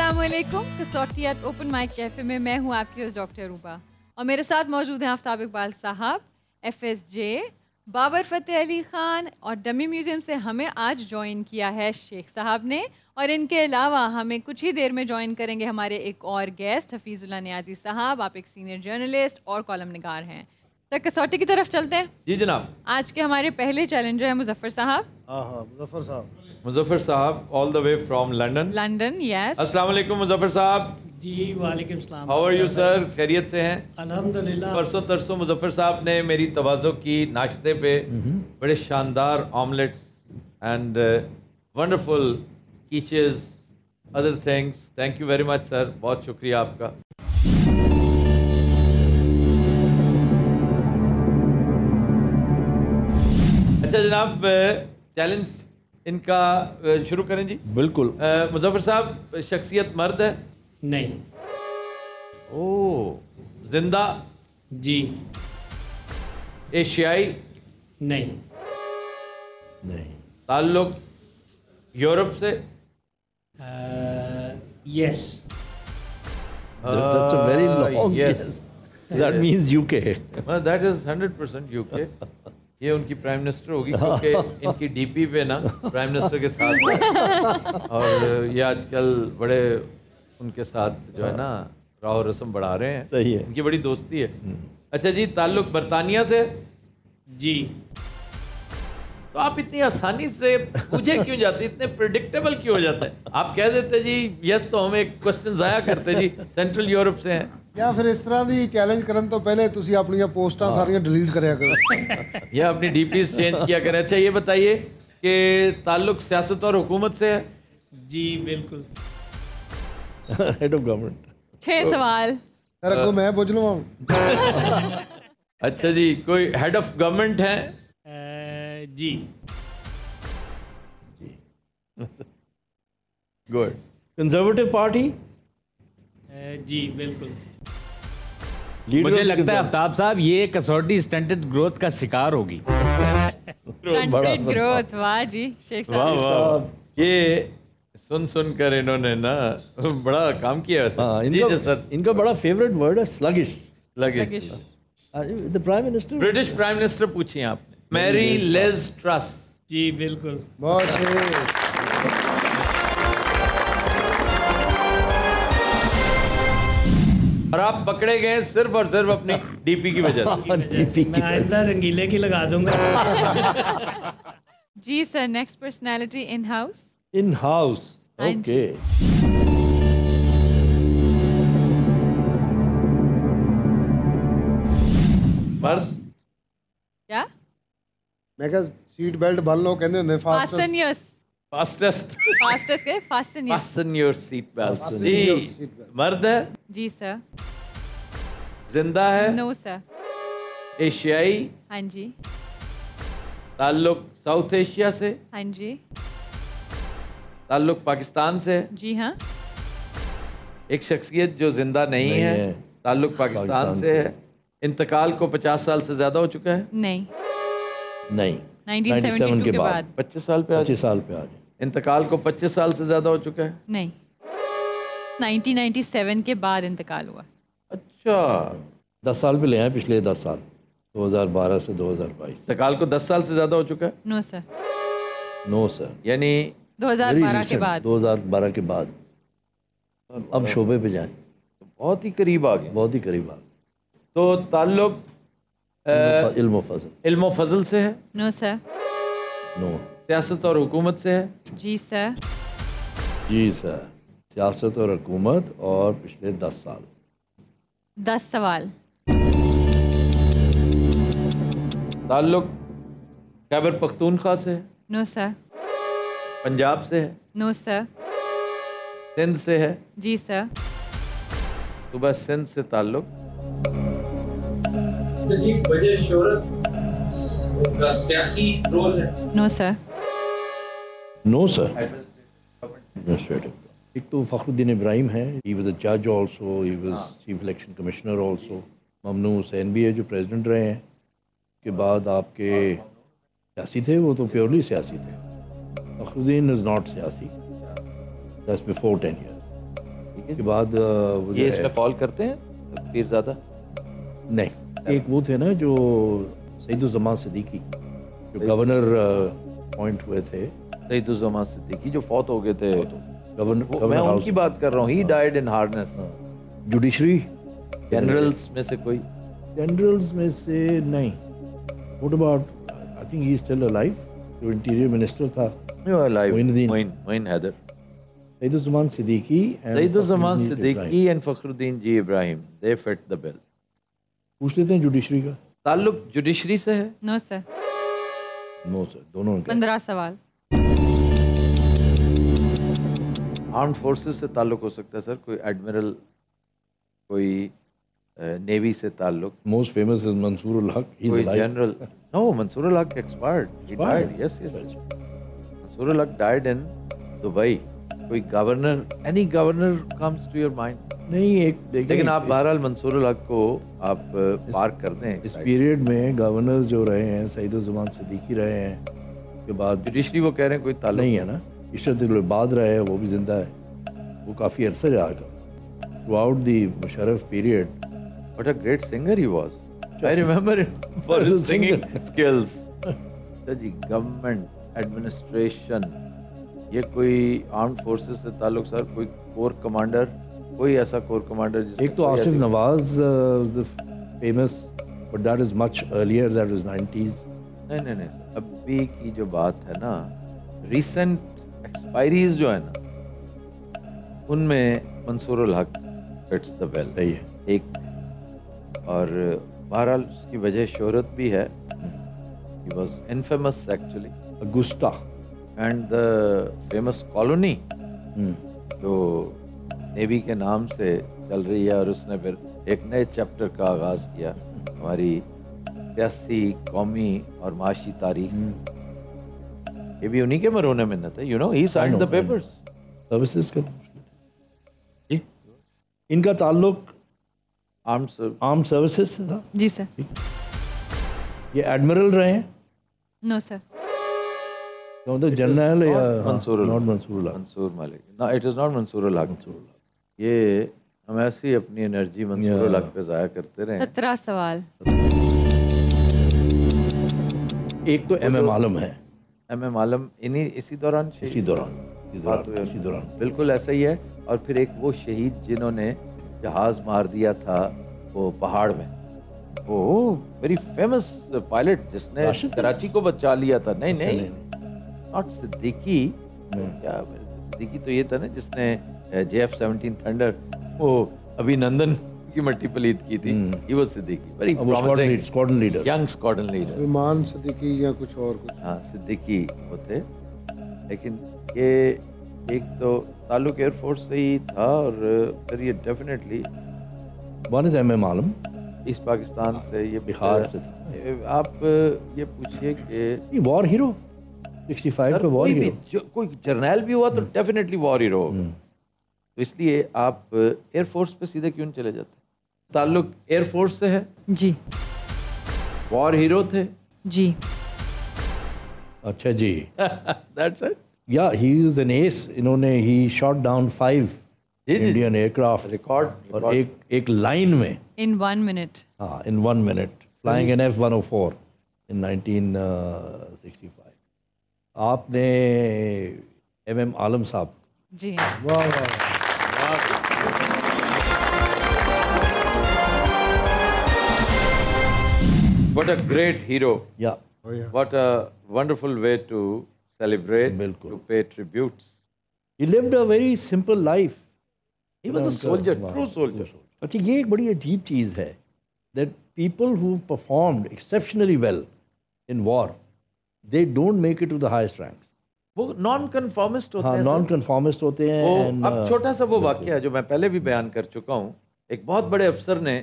السلام علیکم. کسوٹیات open mic cafe میں میں ہوں آپ کی ہوسٹ ڈاکٹر روبا اور میرے ساتھ موجود ہیں آفتاب اقبال صاحب, FSJ, بابر فتح علی خان اور ڈمی میوزیم سے ہمیں آج جوائن کیا ہے شیخ صاحب نے, اور ان کے علاوہ ہمیں کچھ ہی دیر میں جوائن کریں گے ہمارے ایک اور گیسٹ حفیظ اللہ نیازی صاحب. آپ ایک سینئر جرنلسٹ اور کالم نگار ہیں. تو کسوٹی کی طرف چلتے ہیں. جی جناب. آج کے ہمارے پہلے چیلنجر ہیں مظفر صاحب. مظفر صاحب آل دا وے فرام لنڈن. یس. السلام علیکم مظفر صاحب. جی وعلیکم السلام. How are you sir? خیریت سے ہیں؟ الحمدللہ. پرسوں ترسوں مظفر صاحب نے میری تواضع کی ناشتے پہ بڑے شاندار omelettes and wonderful quiches other things. Thank you very much sir, بہت شکریہ آپ کا. اچھا جناب, چیلنج ان کا شروع کریں جی. بالکل. مظفر صاحب شخصیت مرد ہے؟ نہیں. او. زندہ؟ جی. ایشیائی؟ نہیں. تعلق یورپ سے؟ یس. That's a very long yes. yes. That means UK. That is 100% UK. یہ ان کی پرائم منسٹر ہوگی کیونکہ ان کی ڈی پی پہ نا پرائم منسٹر کے ساتھ, اور یہ آج کل بڑے ان کے ساتھ جو ہے نا راہ و رسم بڑھا رہے ہیں. صحیح ہے. ان کی بڑی دوستی ہے. اچھا جی, تعلق برطانیہ سے؟ جی. تو آپ اتنی آسانی سے پوچھے کیوں جاتے, اتنے پریڈکٹیبل کیوں ہو جاتا ہے؟ آپ کہہ دیتے جی یس تو ہمیں ایک کوشچن ضائع کرتے جی سینٹرل یورپ سے ہیں. یا پھر اس طرح دی چیلنج کرن تو پہلے تسی اپنی پوسٹاں ساریاں ڈیلیٹ کریا کرو یا اپنی ڈی پیز چینج کیا کریں. اچھا یہ بتائیے کہ تعلق سیاست اور حکومت سے ہے؟ جی بالکل. Head of government. 6 سوال. سر کو میں پوچھ لوں. اچھا جی, کوئی ہیڈ آف گورنمنٹ ہیں؟ جی. گڈ. Conservative Party. جی بالکل. مجھے لگتا ہے آفتاب صاحب یہ کسوٹی اسٹنٹڈ گروتھ کا شکار ہوگی. Stunted growth. واہ جی شیخ واہ صاحب. واہ, یہ سن کر انہوں نے نا بڑا کام کیا ہے. جی جی سر. ان کا بڑا فیوریٹ ورڈ ہے sluggish. لگش. The Prime Minister. British prime minister پوچھیے آپ نے. میری لیز ٹرس. جی بالکل. بہت اور آپ پکڑے گئے صرف اور صرف اپنی ڈی پی کی وجہ سے. میں آئندہ رنگیلے کی لگا دوں گا. جی sir, next personality in house. In house. ہاں جی. Okay. فرض کیا میں کہا سیٹ بیلٹ بن لو کہندے ہوندے فاسٹن یور فاسٹسٹ کے fasten your. Fasten your seat belt. جی مرد ہے؟ جی سر. زندہ ہے؟ نو سر. ایشیائی؟ ہاں جی. تعلق ساؤتھ ایشیا سے؟ ہاں جی. تعلق پاکستان سے؟ جی ہاں. ایک شخصیت جو زندہ نہیں ہے, تعلق پاکستان سے ہے, انتقال کو 50 سال سے زیادہ ہو چکا ہے؟ نہیں. 97 1972 کے بعد. 25 سال پہ 25 سال پہ آ جائے. انتقال کو 25 سال سے زیادہ ہو چکا ہے؟ نہیں. 1997 کے بعد انتقال ہوا. اچھا. 10 سال پہ لے آئے, پچھلے 10 سال 2012 سے 2022. انتقال کو 10 سال سے زیادہ ہو چکا ہے؟ نو سر. نو سر. یعنی 2012 کے بعد. 2012 کے بعد. اب شعبے پہ جائیں. بہت ہی قریب آ گئے. بہت ہی قریب آ گئے. تو تعلق علم و فضل. علم و فضل سے ہے؟ نو سر. نو. سیاست اور حکومت سے ہے؟ جی سر. جی سر. سیاست اور حکومت اور پچھلے 10 سال. 10 سوال. تعلق خیبر پختونخوا سے ہے؟ نو سر. پنجاب سے ہے؟ نو سر. سندھ سے ہے؟ جی سر. صوبہ سندھ سے تعلق. وجہ شہرت کا سیاسی رول ہے؟ نو سر. نو سر. ایک تو فخر الدین ابراہیم ہے. ہی واز اے جج also, he was chief election commissioner also. ممنوع حسین بھی ہے جو پریزیڈنٹ رہے ہیں. کے بعد آپ کے سیاسی تھے, وہ تو پیورلی سیاسی تھے. فخر الدین از ناٹ سیاسی. That's before 10 years. کے بعد وہ جو یہ اس ہے- میں فال کرتے ہیں پیرزادہ؟ نہیں، ایک وہ تھے نا جو سعید الزمان صدیقی جو گورنر اپوائنٹ ہوئے تھے، سعید الزمان صدیقی جو فوت ہو گئے تھے، گورنر میں ان ہاؤس کی بات کر رہا ہوں. ہی ڈائیڈ ان ہارنس. جوڈیشری جنرلز میں سے کوئی؟ جنرلز میں سے نہیں. What about I think he is still alive, جو انٹیریئر منسٹر تھا معین الدین. معین حیدر. سعید الزمان صدیقی سعید الزمان صدیقی اینڈ فخر الدین جی ابراہیم they fit the bill. پوچھ لیتے ہیں جوڈیشری کا. تعلق جوڈیشری سے ہے؟ نو سر. نو سر، دونوں کا 15 سوال. آرمڈ فورسز سے تعلق ہو سکتا ہے سر، کوئی ایڈمرل، کوئی نیوی سے تعلق، most famous is Mansoor ul Haq. He is کوئی alive. General. Know, Mansoor ul Haq expired. He died. Yes, yes. Mansoor ul Haq died in Dubai. کوئی governor, any governor comes to your mind؟ نہیں، ایک لیکن آپ بہرحال منصور الحق کو آپ پارک کر دیں. اس پیریڈ میں گورنرز جو رہے ہیں سعید الزمان صدیقی رہے ہیں، کے بعد جوڈیشری وہ کہہ رہے ہیں کوئی تعلق نہیں ہے نا. عشرت العباد رہے ہیں، وہ بھی زندہ ہے، وہ کافی عرصہ رہا through out the Musharraf period. What a great singer he was. I remember him for his singing skills. جی گورنمنٹ ایڈمنسٹریشن، یہ کوئی آرمڈ فورسز سے تعلق سر، کوئی کور کمانڈر، کوئی ایسا کور کمانڈر جس ایک تو Asif Nawaz famous, but that is much earlier, that was 90s. نہیں سر، ابھی کی جو بات ہے نا، ریسنٹ ایکسپائریز جو ہے نا، ان میں منصور الحق فٹس دا بیل. صحیح ہے. ایک اور بہرحال اس کی وجہ شہرت بھی ہے. He was infamous actually. اگسٹا And the famous colony جو نیوی کے نام سے چل رہی ہے، اور اس نے پھر ایک نئے چیپٹر کا آغاز کیا ہماری سیاسی، قومی اور معاشی تاریخ. یہ بھی انہی کے مرہون منت ہے. You know, he signed the papers. Services کا جی، ان کا تعلق آرم سروسز سے تھا. جی سر. یہ ایڈمرل رہے ہیں، نو سر. جنرل یا منصور not ul Haq. Mansoor ul Haq. Mansoor Malik. No, it is not منصور الحق. یہ ہم ایسی اپنی انرجی منصور الحق پہ ضائع کرتے رہے. 17 سوال. ایک تو ایم ایم عالم ہے، ایم ایم عالم اسی دوران اسی دوران بالکل ایسا ہی ہے. اور پھر ایک وہ شہید جنہوں نے جہاز مار دیا تھا وہ پہاڑ میں، وہ ویری فیمس پائلٹ جس نے کراچی کو بچا لیا تھا. نہیں ناٹ صدیقی. کیا صدیقی تو یہ تھا نا جس نے JF-17 تھنڈر وہ ابھی نندن کی مٹی پلید کی تھی. He was Siddiqui, very promising squadron leader. Young squadron leader. ایمان صدیقی یا کچھ اور کچھ. ہاں صدیقی وہ تھے. لیکن یہ ایک تو تعلق ایئر فورس سے ہی تھا، اور پھر یہ definitely one as M M Alam, east Pakistan سے، یہ بہار سے تھا. آپ یہ پوچھئے کہ وار ہیرو 65 کا وار ہیرو. کوئی جرنیل بھی ہوا تو ڈیفینیٹلی وار ہیرو ہوگا. تو اس لیے آپ ایئر فورس پہ سیدھے کیوں چلے جاتے؟ تعلق ایئر فورس سے ہے. جی. وار ہیرو تھے. جی. اچھا جی. That's it. یا ہی از این ایس. انہوں نے ہی shot down 5 Indian aircraft record. اور ایک لائن میں ان 1 منٹ. ہاں in 1 minute flying an F-104 in 1965. آپ نے ایم ایم عالم صاحب. جی. واہ واہ. What a great hero. یا What a wonderful way to celebrate, بالکل. to pay tributes. he lived a very simple life. He was a soldier, true soldier. اچھا یہ ایک بڑی عجیب چیز ہے that people who performed exceptionally well in war, they don't make it to the highest ranks. وہ naan conformist ہوتے ہاں ہیں. نان کنفارمسٹ ہوتے ہیں. وہ اب چھوٹا سا وہ واقعہ ہے جو میں پہلے بھی بیان کر چکا ہوں. ایک بہت بڑے افسر نے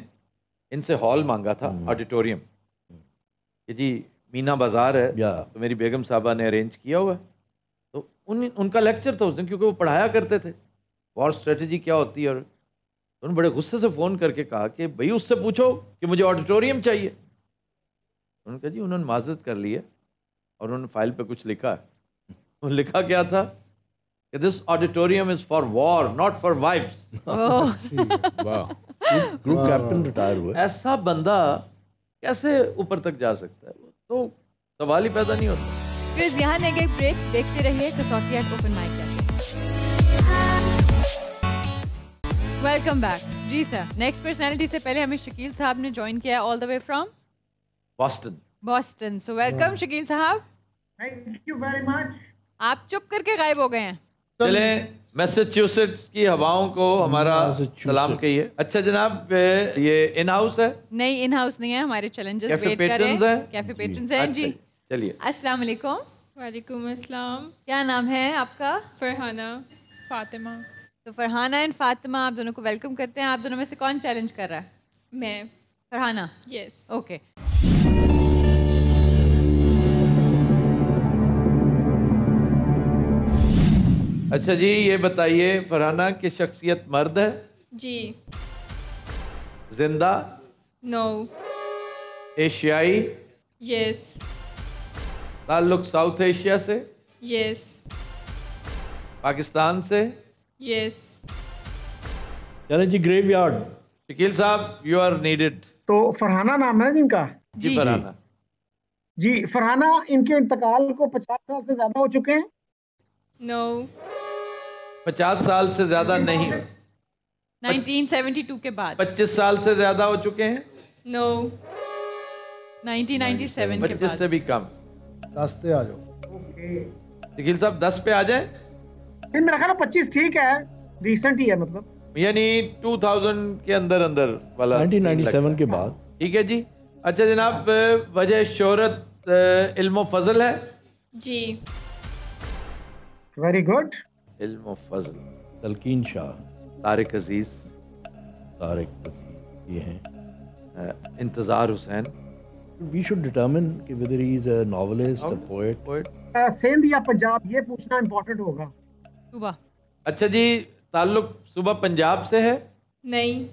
ان سے ہال مانگا تھا، آڈیٹوریم، کہ جی مینا بازار ہے تو میری بیگم صاحبہ نے ارینج کیا ہوا ہے. تو ان کا لیکچر تھا اس دن، کیونکہ وہ پڑھایا کرتے تھے وار اسٹریٹجی کیا ہوتی ہے. اور انہوں نے بڑے غصے سے فون کر کے کہا کہ بھائی اس سے پوچھو کہ مجھے آڈیٹوریم چاہیے. انہوں نے کہا جی انہوں نے معذرت کر لی ہے، اور انہوں نے فائل پہ کچھ لکھا ہے. انہوں نے لکھا کیا تھا کہ this auditorium is for war not for wives. वाह, ग्रुप कैप्टन रिटायर हुए। ऐसा बंदा कैसे ऊपर तक जा सकता है, तो सवाल ही पैदा नहीं होता। फिर यहाँ लेंगे एक ब्रेक, देखते रहिए Kasauti at open mic cafe. Welcome back. जी सर, नेक्स्ट पर्सनालिटी से पहले हमें शकील साहब ने ज्वाइन किया all the way from Boston. Boston. So welcome Shakeel साहब। Thank you very much. आप चुप करके गायब हो गए हैं। चले मैसेच्यूसेट्स की हवाओं को हमारा मैसेच्यूसेट्स। सलाम कहिए। अच्छा जनाब, ये इन हाउस है? नहीं, इन हाउस नहीं है, हमारे चैलेंजर्स कैफे वेट कर रहे पेट्रन्स हैं। हैं? कैफे पेट्रन्स हैं अच्छा, जी। चलिए। अस्सलाम वालेकुम। वालेकुम अस्सलाम। क्या नाम है आपका? फरहाना। फातिमा। तो फरहाना एंड फातिमा, आप दोनों को वेलकम करते हैं। आप दोनों में से कौन चैलेंज कर रहा है? मैं। फरहाना। यस। ओके। अच्छा जी, ये बताइए फरहाना की शख्सियत मर्द है? जी। जिंदा? नो। एशियाई? यस। ताल्लुक साउथ एशिया से? यस। पाकिस्तान से? यस। चलें जी, ग्रेवयार्ड। शकील साहब, यू आर नीडेड। तो फरहाना नाम है ना जिनका? जी फरहाना। जी, फरहाना इनके इंतकाल को 50 साल से ज्यादा हो चुके हैं? नो। 50 साल से ज्यादा नहीं, 1972 के बाद। 25 साल से ज्यादा हो चुके हैं? नो। 1997 के 25 से बाद। भी कम। 10 पे आ जाओ। शकील साहब 10 पे आ जाए, फिर मेरा ख्याल है 25 ठीक है, रिसेंट ही है मतलब। यानी 2000 के अंदर अंदर वाला 1997 के बाद। ठीक है जी। अच्छा जनाब, वजह शोहरत इल्म फजल है? जी। Very good. इल्म फजल। तलकीन शाह, तारिक अजीज, तारिक अजीज, ये हैं। Intizar Hussain. We should determine कि whether he is a novelist, a poet. Sindh या पंजाब, ये पूछना इम्पोर्टेंट होगा। सुबह। अच्छा जी, ताल्लुक सुबह पंजाब से है? नहीं।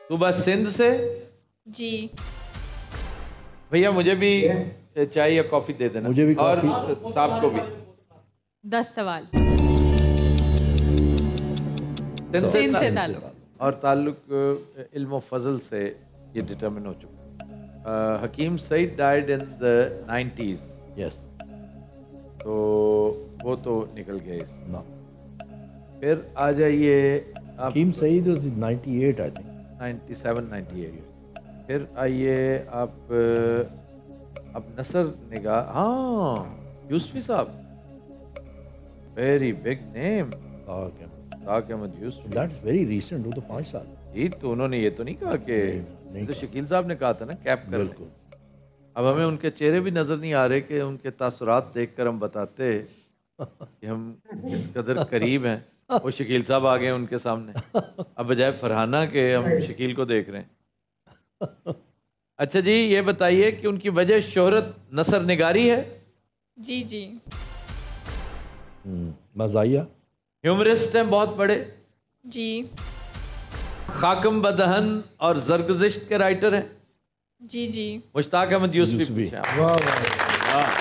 सुबह सिंध से? जी। भैया मुझे भी चाय या कॉफी दे देना। मुझे भी और कॉफी। साहब को भी। 10 सवाल। सिंध सिंध से ताल्लुक। ताल्लुक। और ताल्लुक इल्म फजल से ये डिटरमिन हो चुका। Hakim Saeed died in the 90s। Yes. तो वो तो निकल गए इस। ना, फिर आ जाइए आप। हकीम सईद वाज 98 आई थिंक। 97, 98। फिर आइए आप अब नसर निगाह। हाँ, यूसुफी साहब, वेरी बिग नेम। ताक Ahmed Yousufi. That is very recent, वो तो 5 साल। जी, तो उन्होंने ये तो नहीं कहा कि नहीं तो शकील साहब ने कहा था ना कैप कर लें। बिल्कुल। अब हमें उनके चेहरे भी नजर नहीं आ रहे कि उनके तासुरात देखकर हम बताते कि हम किस कदर करीब हैं। वो शकील साहब आ गए उनके सामने, अब बजाय फरहाना के हम शकील को देख रहे हैं। अच्छा जी, ये बताइए कि उनकी वजह शोहरत नसर निगारी है? जी। जी। मज़ाहिया। ह्यूमरिस्ट हैं बहुत बड़े? जी। खाकम बदहन और जरगुज़िश्त के राइटर हैं? जी। जी। मुश्ताक अहमद यूसुफी यूसुफी। पूछे आप। वाह वाह।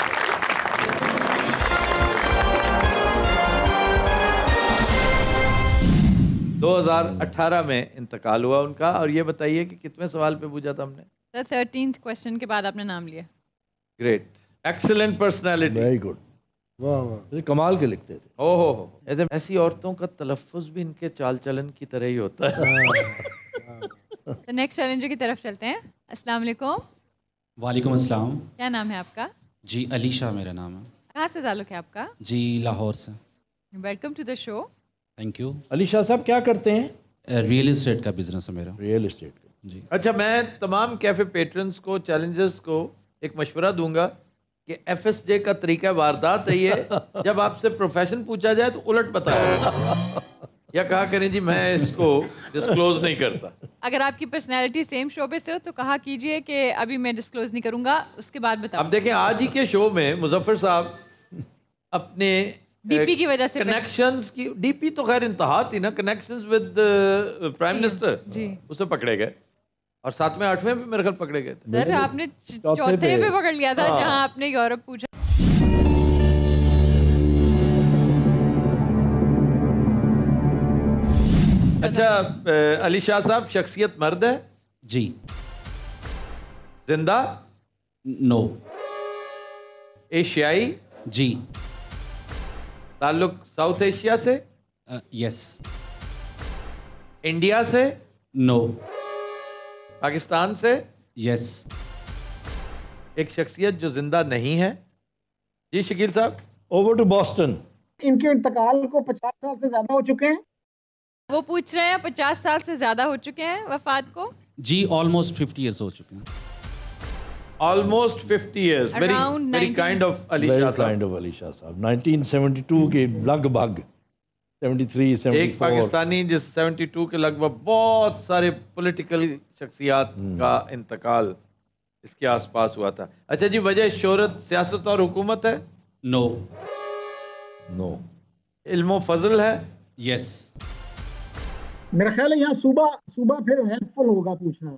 2018 में इंतकाल हुआ उनका। और ये बताइए कि कितने सवाल पे पूछा था हमने? सर 13th क्वेश्चन के बाद आपने नाम लिया। Great, excellent personality. Very good. वाह वाह। जैसे कमाल के लिखते थे। ओहो, ऐसी औरतों का तलफ़ुज़ भी इनके चाल चलन की तरह ही होता है। तो नेक्स्ट चैलेंजर की तरफ चलते हैं। अस्सलाम वालेकुम। वालेकुम अस्सलाम। क्या नाम है आपका? जी, अलीशा मेरा नाम है। कहाँ से ताल्लुक है आपका? जी, लाहौर से। Welcome to the show. Thank you. Ali Shah sahab क्या करते हैं? रियल एस्टेट का बिजनेस है मेरा। रियल एस्टेट का। जी। अच्छा, मैं तमाम कैफ़े पेट्रन्स को, चैलेंजर्स को एक मशवरा दूंगा कि FSJ का तरीका वारदात है ये, जब आपसे प्रोफेशन पूछा जाए तो उलट बताया या कहा करें जी मैं इसको डिस्क्लोज नहीं करता। अगर आपकी पर्सनैलिटी सेम शोबे से हो तो कहा कीजिए कि अभी मैं डिस्क्लोज नहीं करूंगा, उसके बाद बताओ। अब देखें, आज ही के शो में मुजफ्फर साहब अपने डीपी की वजह से कनेक्शंस की, डीपी तो खैर इंतहा थी ना, कनेक्शंस विद प्राइम मिनिस्टर, जी। उसे पकड़े गए और 7वें 8वें भी मेरे ख्याल पकड़े गए थे। सर आपने चौथे पे पकड़ लिया था, जहां आपने यूरोप पूछा। अच्छा, अली शाह साहब, शख्सियत मर्द है? जी। जिंदा? नो। एशियाई? जी। ताल्लुक साउथ एशिया से? यस। इंडिया से? नो। पाकिस्तान से? यस। एक शख्सियत जो जिंदा नहीं है। जी Shakeel sahab. Over to Boston. इनके इंतकाल को 50 साल से ज्यादा हो चुके हैं। वो पूछ रहे हैं 50 साल से ज्यादा हो चुके हैं वफात को? जी, ऑलमोस्ट 50 ईयर्स हो चुके हैं। Almost 50 years. Around very 19 kind of Ali very Shah साहब। काइंड ऑफ अली शाह साहब। 1972 के लगभग 73 74। एक पाकिस्तानी जिस 72 के लगभग बहुत सारे पॉलिटिकल शख्सियात का इंतकाल इसके आसपास हुआ था। अच्छा जी, वजह शोहरत सियासत और हुकूमत है? नो। नो। इल्मो फजल है? यस। मेरा ख्याल है यहाँ सूबा फिर हेल्पफुल होगा पूछना।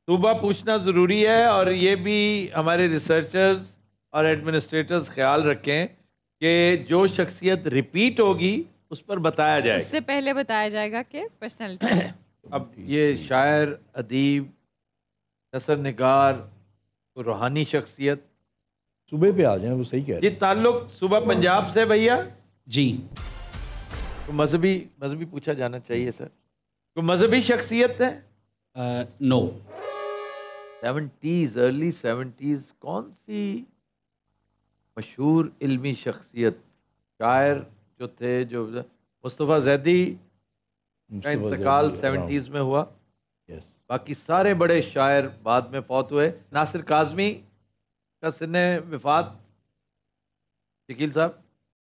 सूबा पूछना ज़रूरी है, और ये भी हमारे रिसर्चर्स और एडमिनिस्ट्रेटर्स ख्याल रखें कि जो शख्सियत रिपीट होगी उस पर बताया जाए। उससे पहले बताया जाएगा कि पर्सनैलिटी। अब ये शायर, अदीब, नसर निगार, रूहानी शख्सियत। सूबे पे आ जाएं, वो सही कह रहे ये ताल्लुक सूबा पंजाब से भैया? जी। तो मजहबी पूछा जाना चाहिए सर। कोई मजहबी शख्सियत है? नो। 70s, अर्ली 70s, कौन सी मशहूर इल्मी शख्सियत, शायर जो थे, जो मुस्तफ़ा ज़ैदी का इंतकाल 70s में हुआ। यस। बाकी सारे बड़े शायर बाद में फौत हुए। नासिर काज़मी का सिने वफात, शकील साहब?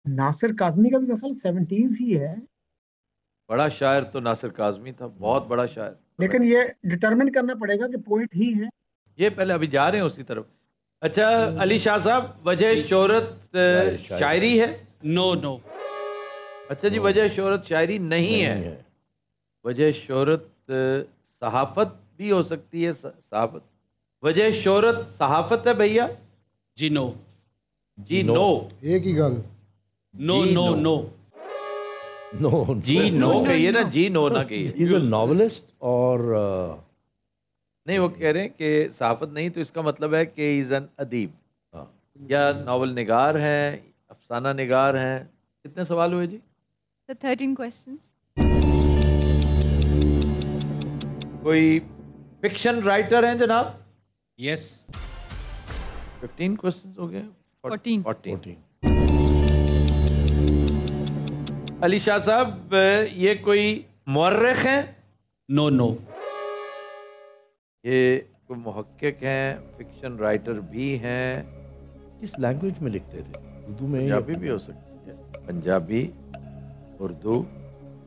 नासिर काज़मी का भी मेरा ख्याल 70s ही है। बड़ा शायर तो नासिर काज़मी था, बहुत बड़ा शायर। लेकिन ये डिटरमिन करना पड़ेगा कि पोइट ही है। ये पहले अभी जा रहे हैं उसी तरफ। अच्छा अली शाह साहब, वजह शोहरत शायरी है? नो। नो। अच्छा जी, वजह शोहरत शायरी नहीं है। वजह शोहरत सहाफत भी हो सकती है। सहाफत, वजह शोहरत सहाफत है भैया? जी नो। जी नो। एक ही गल। No no no. नो। जी नो कहिए ना, जी नो ना कहिए। इज अ नॉवेलिस्ट और नहीं, वो कह रहे हैं कि सहाफत नहीं, तो इसका मतलब है कि इज एन अदीब या नावल निगार हैं, अफसाना निगार हैं। कितने सवाल हुए जी? 13 क्वेश्चंस। कोई फिक्शन राइटर हैं जनाब? यस। 15 क्वेश्चंस हो गए। 14। अली शाह साहब, ये कोई मुअर्रिख हैं? नो। नो। ये कोई मुहक्किक हैं, फिक्शन राइटर भी हैं। किस लैंग्वेज में लिखते थे? उर्दू में? पंजाबी भी हो सकती है। पंजाबी, उर्दू,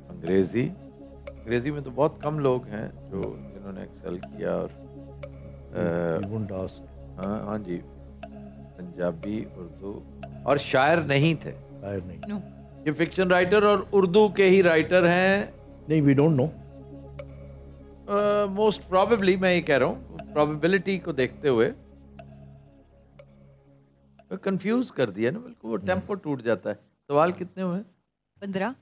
अंग्रेज़ी। अंग्रेज़ी में तो बहुत कम लोग हैं जो जिन्होंने एक्सेल किया। और हाँ जी, पंजाबी, उर्दू, और शायर नहीं थे। शायर नहीं। नो। ये फिक्शन राइटर और उर्दू के ही राइटर हैं? नहीं, we don't know. Most probably, मैं ये कह रहा हूँ प्रोबेबिलिटी को देखते हुए। कंफ्यूज कर दिया ना, बिल्कुल वो टेम्पो टूट जाता है। सवाल कितने हुए? 15।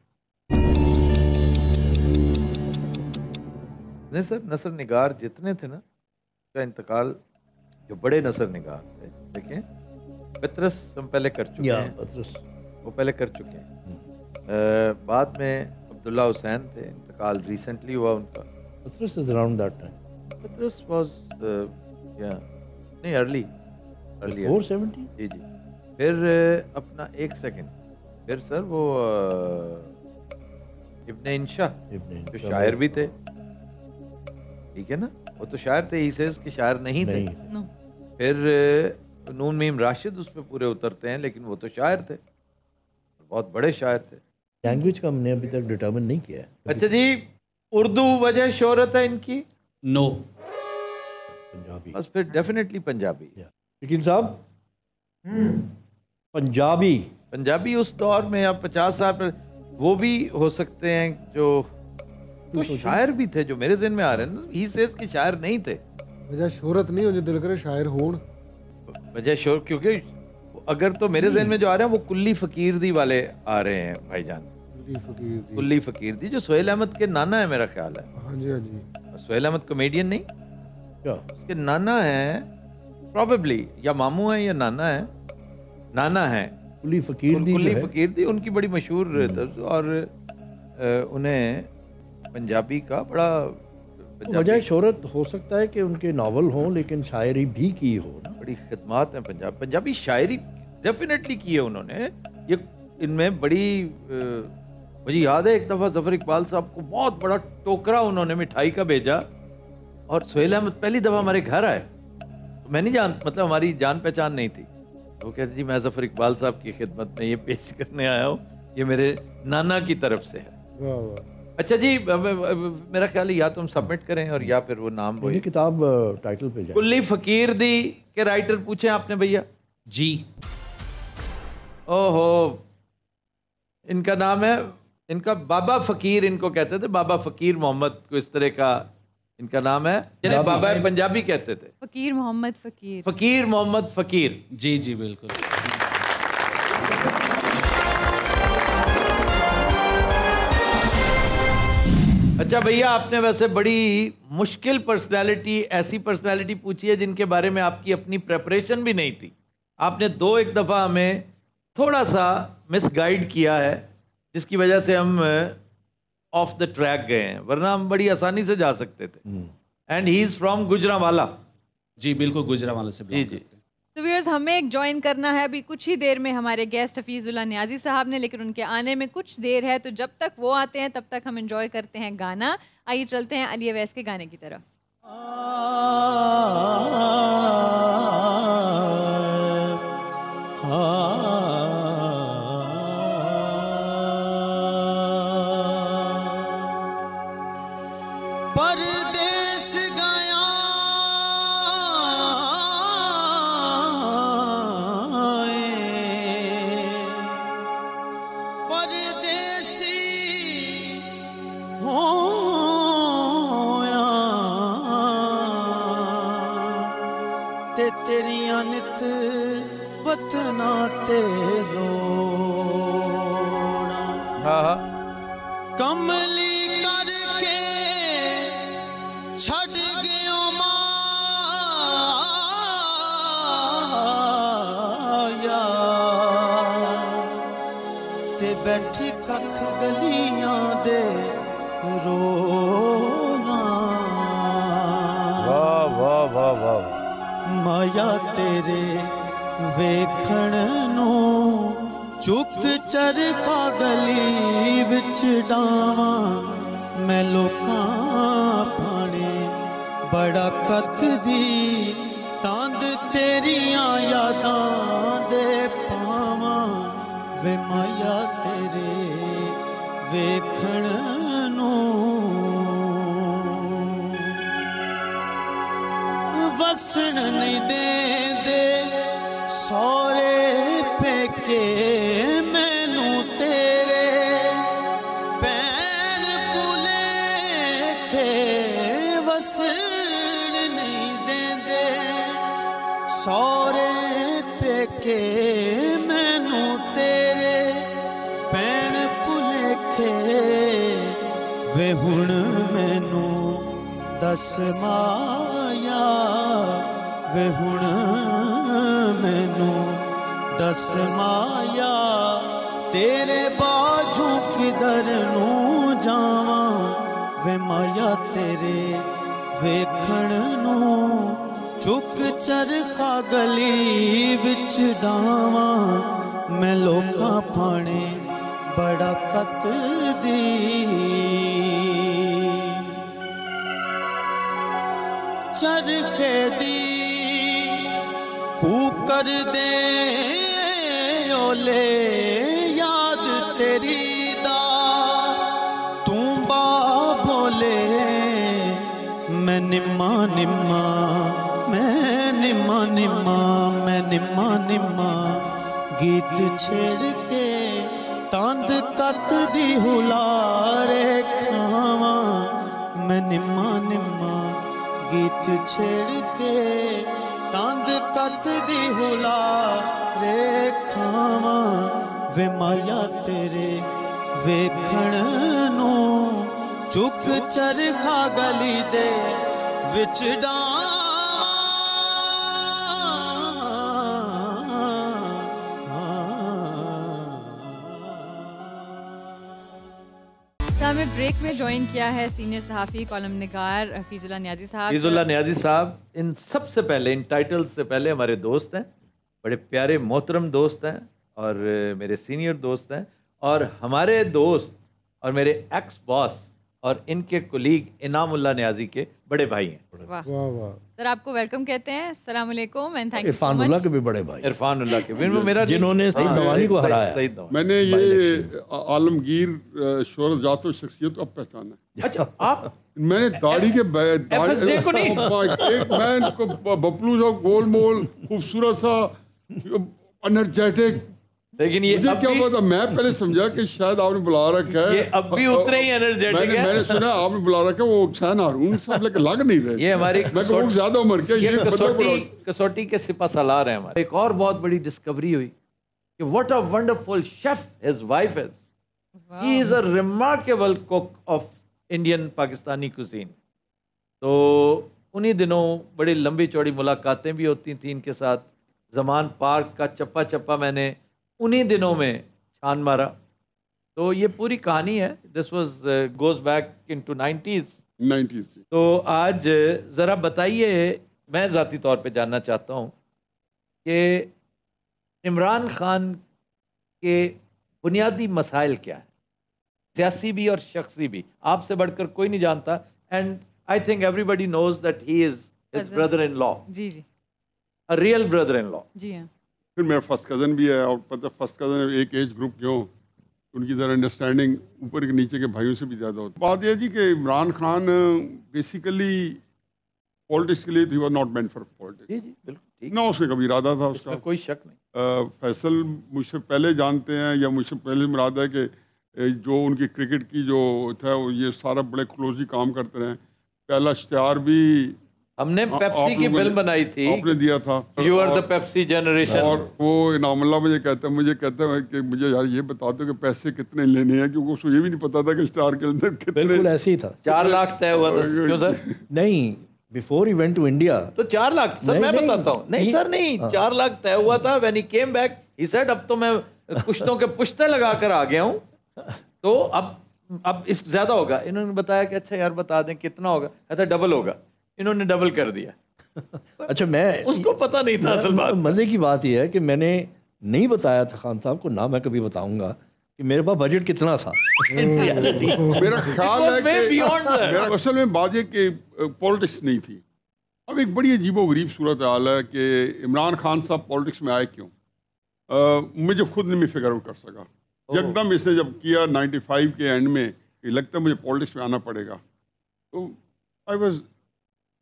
नहीं सर, नसर निगार जितने थे ना, का इंतकाल जो बड़े नसर निगार थे, देखें पतरस हम पहले कर चुके हैं। पतरस वो पहले कर चुके हैं। बाद में अब्दुल्ला हुसैन थे, इंतकाल रिसेंटली हुआ उनका। पतरस इज अराउंड दैट टाइम। पतरस वाज नहीं, अर्ली 470। जी। फिर अपना एक सेकंड, फिर सर वो इब्ने इंशा जो शायर भी थे, ठीक है ना, वो तो शायर थे। ही सेज कि शायर नहीं थे। नो। फिर नून मीम राशिद उस पर पूरे उतरते हैं, लेकिन वो तो शायर थे, बहुत बड़े शायर थे। लैंग्वेज का हमने अभी तक डिटरमिन नहीं किया है। अच्छा जी, उर्दू वजह शोहरत है इनकी? नो। पंजाबी। बस फिर डेफिनेटली पंजाबी। शकील साहब, पंजाबी उस दौर में, अब 50 साल पर, वो भी हो सकते हैं जो तो शायर भी थे, जो मेरे ज़हन में आ रहे हैं ना। ही सेज कि शायर नहीं थे। वजह शोहरत नहीं हो जो दिल करे शायर होन। वजह शोहरत, क्योंकि अगर तो मेरे ज़हन में जो आ रहे हैं वो कुल्ली फकीर दी वाले आ रहे हैं भाईजान। कुल्ली फकीर दी, जो सोहेल अहमद के नाना है मेरा ख्याल है. हाँ जी हाँ जी. सोहेल अहमद कॉमेडियन नहीं, क्या उसके नाना हैं प्रॉबेबली, या मामू हैं या नाना है, नाना है कुली फकीर दी जो कुल्ली है, फकीर दी. उनकी बड़ी मशहूर और उन्हें पंजाबी का बड़ा वजह शोहरत हो सकता है कि उनके नावल हों लेकिन शायरी भी की हो ना. बड़ी खिदमात हैं पंजाबी शायरी डेफिनेटली की है उन्होंने. ये इनमें बड़ी मुझे याद है एक दफ़ा ज़फ़र इकबाल साहब को बहुत बड़ा टोकरा उन्होंने मिठाई का भेजा, और सोहेल अहमद पहली दफ़ा हमारे घर आए तो मैं नहीं मतलब हमारी जान पहचान नहीं थी. तो कहते जी मैं ज़फ़र इकबाल साहब की खिदमत में ये पेश करने आया हूँ, ये मेरे नाना की तरफ से है. वाह वाह. अच्छा जी, मेरा ख्याल है या तो हम सबमिट करें और या फिर वो नाम ये किताब टाइटल पे जाए. कुल्ली फकीर दी के राइटर पूछे आपने भैया? जी. ओहो, इनका नाम है, इनका बाबा फकीर इनको कहते थे, बाबा फकीर मोहम्मद को इस तरह का इनका नाम है, जिन्हें बाबा पंजाबी कहते थे. फकीर मोहम्मद फकीर. फकीर मोहम्मद फकीर. जी जी बिल्कुल. अच्छा भैया, आपने वैसे बड़ी मुश्किल पर्सनालिटी, ऐसी पर्सनालिटी पूछी है जिनके बारे में आपकी अपनी प्रेपरेशन भी नहीं थी. आपने एक दफ़ा हमें थोड़ा सा मिसगाइड किया है, जिसकी वजह से हम ऑफ द ट्रैक गए हैं, वरना हम बड़ी आसानी से जा सकते थे. And he is from Gujranwala. जी बिल्कुल, गुजरांवाला से जी जी. तो व्यूअर्स, हमें ज्वाइन करना है अभी कुछ ही देर में हमारे गेस्ट हफीजुल्लाह नियाजी साहब ने, लेकिन उनके आने में कुछ देर है, तो जब तक वो आते हैं तब तक हम एंजॉय करते हैं गाना. आइए चलते हैं अली अवैस के गाने की तरफ. परदेस गया परदेसी होया ते तेरियां नित वतना ते लोड़ा. हाँ हाँ. कमली करके छड़ गयो माया ते बैठी कख गलियां दे रोला. वाह वाह वाह वाह. माया तेरे वेखण नूं चुक चरखा गली विच डावा. मैं लोकां पाने बड़ा कत दी तांद तेरियां यादां दे पावा. वे माया तेरे वेखण नूं वसन नहीं देंदे सौरे पेके मैनू तेरे पैन भुलेखे वसन नहीं देंदे सौरे पेके मैनू तेरे पैन भुलेखे. वे हुण मैनू दस माया, वे हुण मैनू दस माया तेरे बाजू किधर नूं जावा. वे माया तेरे वेखण नूं चुक चरखा गली विच डावा. मैं लोकां पाने बड़ा कत दी चरखे दी कूकर दे ओले याद तेरी दा तू बा बोले. मैं निम्मा निम्मा मैं निम्मा निम्मा मैं निम्मा निम्मा गीत छेड़ के तांद कत दी हुलारे खावा. मैं निम्मा निम्मा गीत छेड़ के तांद कत दी हुलारे खावा. वे माया तेरे ਵੇਖਣ ਨੂੰ ਚੁੱਕ ਚਰਖਾ ਗਲੀ ਦੇ ਵਿੱਚ हमें ब्रेक में ज्वाइन किया है सीनियर सहाफ़ी कॉलम निगार हफीजुल्लाह नियाज़ी साहब। हफीजुल्लाह नियाज़ी साहब इन सबसे पहले, इन टाइटल्स से पहले हमारे दोस्त हैं, बड़े प्यारे मोहतरम दोस्त हैं और मेरे सीनियर दोस्त हैं और हमारे दोस्त और मेरे एक्स बॉस और इनके कोलीग इनामुल्लाह नियाज़ी के बड़े भाई हैं। वाह वाह वाह। सर आपको वेलकम कहते हैं, अस्सलाम वालेकुम and thank you so Irfanullah much. के भी बड़े भाई, इरफानुल्लाह के मेरा जिन्होंने सईद नवानी को हराया। सईद नवानी। मैंने ये आलमगीर शोहरत जात और शख्सियत अब पहचाना। अच्छा आप मैंने दाढ़ी के FSJ को नहीं? एक मैं इनको बबलू सा गोल मोल खूबसूरत सा एनर्जेटिक, लेकिन ये मुझे अब क्या भी, पता, मैं पहले समझा कि शायद आपने बुला रखा है। ये अब भी उतने ही एनर्जेटिक है। मैंने सुना आपने बुला रखा है, वो हुसैन हारून साहब लेके लग नहीं रहे। ये हमारी मैं कहूँ ज्यादा उम्र के ये कसौटी के सिपा सालार हैं हमारे। एक और बहुत बड़ी डिस्कवरी हुई कि what a wonderful chef his wife is. He is a remarkable cook of Indian Pakistani cuisine. तो उन्हीं दिनों बड़ी लंबी चौड़ी मुलाकातें भी होती थी इनके साथ। जमान पार्क का चप्पा चप्पा मैंने उन्हीं दिनों में छान मारा। तो ये पूरी कहानी है। This was goes back into 90s। तो आज ज़रा बताइए, मैं ज़ाती तौर पे जानना चाहता हूँ कि इमरान खान के बुनियादी मसाइल क्या है, सियासी भी और शख्सी भी। आपसे बढ़कर कोई नहीं जानता and I think everybody knows that he is his brother in law. जी जी, a real brother in law. जी हाँ। फिर मेरा फर्स्ट कज़न भी है और पता फर्स्ट कज़न एक एज ग्रुप के हों उनकी ज़रा अंडरस्टैंडिंग ऊपर के नीचे के भाइयों से भी ज़्यादा होती। बात यह जी कि इमरान खान बेसिकली पॉलिटिक्स के लिए he was not meant for politics. जी जी बिल्कुल ठीक, ना उसने कभी इरादा था उसका, कोई शक नहीं। फैसल मुझसे पहले जानते हैं या मुझसे पहले मुराद है कि जो उनकी क्रिकेट की जो था वो ये सारा बड़े क्लोजली काम करते रहे। पहला इश्तिहार भी हमने पेप्सी की फिल्म बनाई थी, आपने दिया था, you are the Pepsi generation. और वो इनामुल्लाह मुझे कहता है कि मुझे यार ये बता दो कि पैसे कितने लेने हैं, क्योंकि उसको ये भी नहीं पता था कि स्टार के अंदर कितने। बिल्कुल ऐसे ही था। 4 लाख तय हुआ था। क्यों सर? नहीं, before he went to India तो 4 लाख सर, मैं बताता हूँ। नहीं सर नहीं, 4 लाख तय हुआ था। When he came back he said अब तो मैं पुश्तों के पुश्ते लगा कर आ गया हूँ, तो अब इस ज्यादा होगा। इन्होंने बताया कि अच्छा यार बता दें कितना होगा, कहता डबल होगा। इन्होंने डबल कर दिया। अच्छा, मैं उसको पता नहीं था। असल बात मजे की बात यह है कि मैंने नहीं बताया था खान साहब को, ना मैं कभी बताऊंगा कि मेरे पास बजट कितना था। मेरा ख्याल है कि मेरा असल में बात ये कि पॉलिटिक्स नहीं थी। अब एक बड़ी अजीबोगरीब सूरत हाल है कि इमरान खान साहब पॉलिटिक्स में आए क्यों, मुझे खुद नहीं फिगर आउट कर सका। एकदम इसने जब किया 95 के एंड में कि लगता है मुझे पॉलिटिक्स में आना पड़ेगा, तो आई वॉज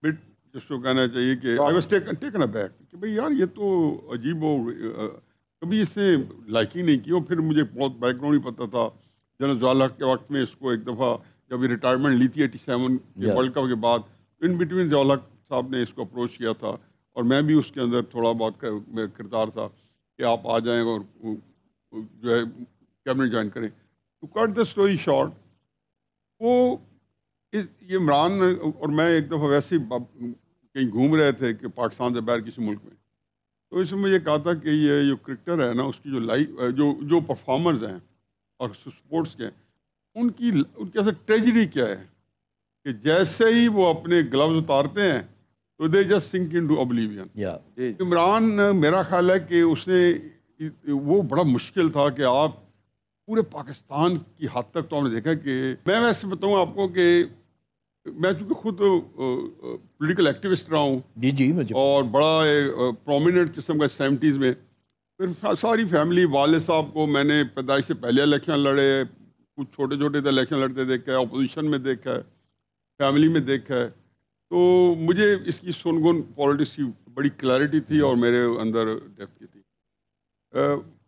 बिट, जिसको कहना चाहिए कि आई वॉज टेकन अबैक कि भाई यार ये तो अजीब हो, कभी इसने लाइकिंग नहीं की। और फिर मुझे बहुत बैकग्राउंड ही पता था। जनरल ज़िया के वक्त में इसको एक दफ़ा जब ये रिटायरमेंट ली थी 87 के वर्ल्ड कप के बाद, इन बिटवीन ज़िया साहब ने इसको अप्रोच किया था और मैं भी उसके अंदर थोड़ा बहुत किरदार था कि आप आ जाएँ और जो है कैबिनेट ज्वाइन करें। To cut the story short, वो ये इमरान और मैं एक दफ़ा वैसे ही कहीं घूम रहे थे कि पाकिस्तान से बाहर किसी मुल्क में, तो इसमें मुझे कहा था कि ये जो क्रिकेटर है ना उसकी जो जो परफॉर्मर्स हैं और स्पोर्ट्स के, उनकी ऐसा ट्रेजिडी क्या है कि जैसे ही वो अपने ग्लव्स उतारते हैं तो they just sink into oblivion. Imran, मेरा ख्याल है कि उसने वो बड़ा मुश्किल था कि आप पूरे पाकिस्तान की हद तक तो हमने देखा कि मैं वैसे बताऊँ आपको कि मैं चूँकि खुद पॉलिटिकल एक्टिविस्ट रहा हूँ जी मुझे, और बड़ा प्रोमिनेंट किस्म का 70s में, फिर सारी फैमिली, वाले साहब को मैंने पैदाइश से पहले इलेक्शन लड़े, कुछ छोटे छोटे थे इलेक्शन लड़ते देखा है, अपोजिशन में देखा है, फैमिली में देखा है। तो मुझे इसकी सुनगुन पॉलिटिक्स की बड़ी क्लैरिटी थी और मेरे अंदर डेप्थ की थी।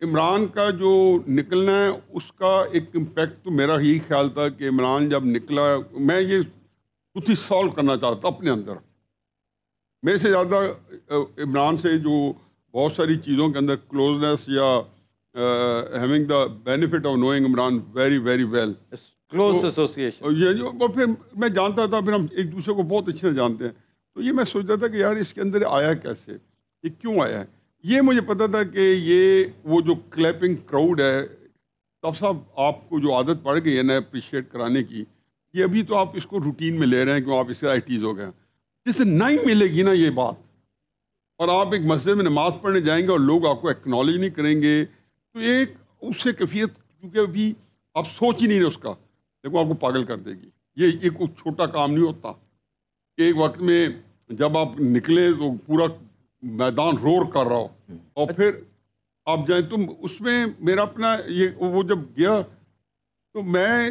इमरान का जो निकलना है उसका एक इम्पैक्ट तो मेरा यही ख्याल था कि इमरान जब निकला, मैं ये खुद ही सॉल्व करना चाहता अपने अंदर। मेरे से ज़्यादा इमरान से जो बहुत सारी चीज़ों के अंदर क्लोजनेस या having the benefit of knowing Imran very very well. Close association. یہ جو اور پھر میں جانتا تھا، پھر ہم ایک دوسرے کو بہت اچھے سے جانتے ہیں، تو یہ میں سوچتا تھا کہ یار اس کے اندر آیا کیسے، یہ کیوں آیا ہے. یہ مجھے پتا تھا کہ یہ وہ جو کلیپنگ کراؤڈ ہے، تب صاحب آپ کو جو عادت پڑ گئی ہے نا اپریشیٹ کرانے کی، یہ ابھی تو آپ اس کو روٹین میں لے رہے ہیں کہ آپ اس سے آئیٹیز ہو گئے. جس سے نہیں ملے گی نا یہ بات، اور آپ ایک مسجد میں نماز پڑھنے جائیں گے اور لوگ آپ کو ایکنالج نہیں کریں گے، تو ایک اس سے کیفیت، کیونکہ ابھی آپ سوچ ہی نہیں رہے اس کا، دیکھو آپ کو پاگل کر دے گی. یہ کوئی چھوٹا کام نہیں ہوتا کہ ایک وقت میں جب آپ نکلے تو پورا میدان رور کر رہا ہو اور پھر آپ جائیں. تم اس میں میرا اپنا یہ وہ جب گیا تو میں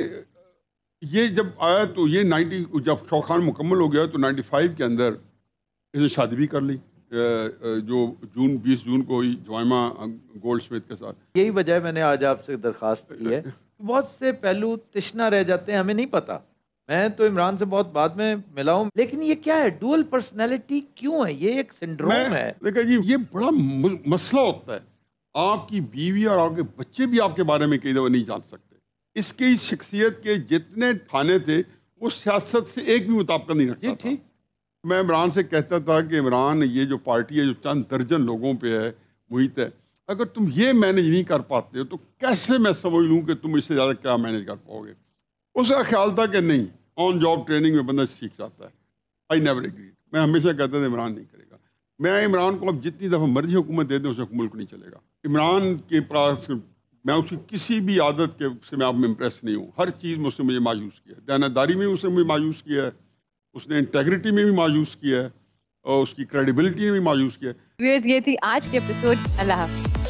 یہ جب آیا تو یہ 90 جب شوق خان مکمل ہو گیا تو 95 کے اندر اس نے شادی بھی کر لی، جو 20 جون کو ہوئی جوائمہ گولڈ اسمتھ کے ساتھ. یہی وجہ ہے میں نے آج آپ سے درخواست کی ہے. بہت سے پہلو تشنا رہ جاتے ہیں، ہمیں نہیں پتا. میں تو عمران سے بہت بعد میں ملا ہوں، لیکن یہ کیا ہے، ڈوئل پرسنالٹی کیوں ہے؟ یہ ایک سنڈروم ہے. دیکھیں جی، یہ بڑا مسئلہ ہوتا ہے. آپ کی بیوی اور آپ کے بچے بھی آپ کے بارے میں کئی دفعہ نہیں جان سکتے. اس کی شخصیت کے جتنے ٹھانے تھے وہ سیاست سے ایک بھی مطابقت نہیں رکھتا تھا. میں عمران سے کہتا تھا کہ عمران، یہ جو پارٹی ہے جو چند درجن لوگوں پہ ہے محیط ہے، اگر تم یہ مینیج نہیں کر پاتے ہو تو کیسے میں سمجھ لوں کہ تم اس سے زیادہ کیا مینیج کر پاؤ گے. اس کا خیال تھا کہ نہیں، آن جاب ٹریننگ میں بندہ سیکھ جاتا ہے. I never agreed. میں ہمیشہ کہتا تھا عمران نہیں کرے گا. میں عمران کو اب جتنی دفعہ مرضی حکومت دے دیں اسے ملک نہیں چلے گا. عمران کے پاس میں اس کی کسی بھی عادت کے سے میں آپ میں امپریس نہیں ہوں. ہر چیز میں اس نے مجھے مایوس کیا ہے. دیانتداری میں اس نے مجھے مایوس کیا ہے، اس نے انٹیگریٹی میں بھی مایوس کیا ہے، اور اس کی کریڈیبلٹی میں بھی مایوس کیا ہے. یہ تھی آج کے ایپیسوڈ. اللہ حافظ.